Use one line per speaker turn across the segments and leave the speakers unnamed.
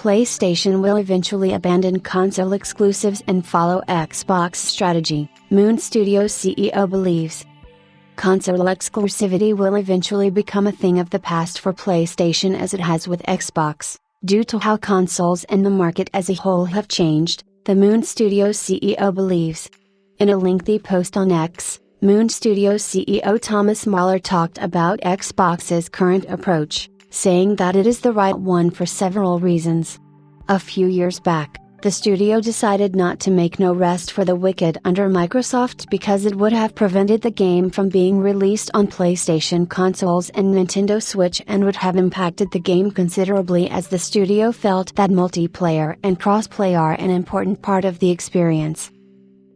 PlayStation will eventually abandon console exclusives and follow Xbox's strategy, Moon Studios CEO believes. Console exclusivity will eventually become a thing of the past for PlayStation as it has with Xbox, due to how consoles and the market as a whole have changed, the Moon Studios CEO believes. In a lengthy post on X, Moon Studios CEO Thomas Mahler talked about Xbox's current approach, saying that it is the right one for several reasons. A few years back, the studio decided not to make No Rest for the Wicked under Microsoft because it would have prevented the game from being released on PlayStation consoles and Nintendo Switch and would have impacted the game considerably, as the studio felt that multiplayer and crossplay are an important part of the experience.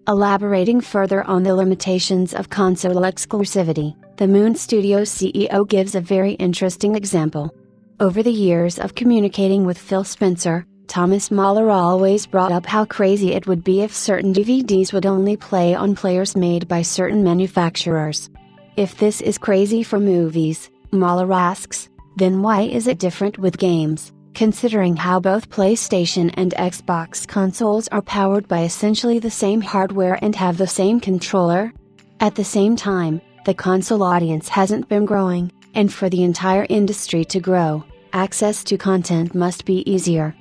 Elaborating further on the limitations of console exclusivity, the Moon Studios CEO gives a very interesting example. Over the years of communicating with Phil Spencer, Thomas Mahler always brought up how crazy it would be if certain DVDs would only play on players made by certain manufacturers. If this is crazy for movies, Mahler asks, then why is it different with games, considering how both PlayStation and Xbox consoles are powered by essentially the same hardware and have the same controller? At the same time, the console audience hasn't been growing, and for the entire industry to grow, access to content must be easier.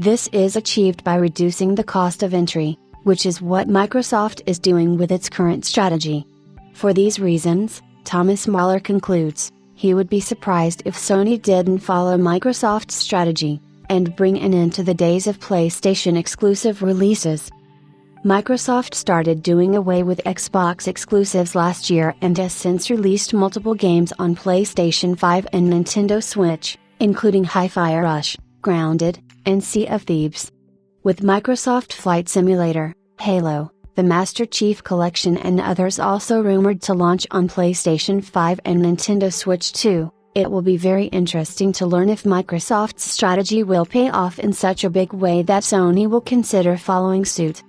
This is achieved by reducing the cost of entry, which is what Microsoft is doing with its current strategy. For these reasons, Thomas Mahler concludes, he would be surprised if Sony didn't follow Microsoft's strategy, and bring an end to the days of PlayStation exclusive releases. Microsoft started doing away with Xbox exclusives last year and has since released multiple games on PlayStation 5 and Nintendo Switch, including Hi-Fi Rush, Grounded, and Sea of Thieves. With Microsoft Flight Simulator, Halo, the Master Chief Collection and others also rumored to launch on PlayStation 5 and Nintendo Switch too, it will be very interesting to learn if Microsoft's strategy will pay off in such a big way that Sony will consider following suit.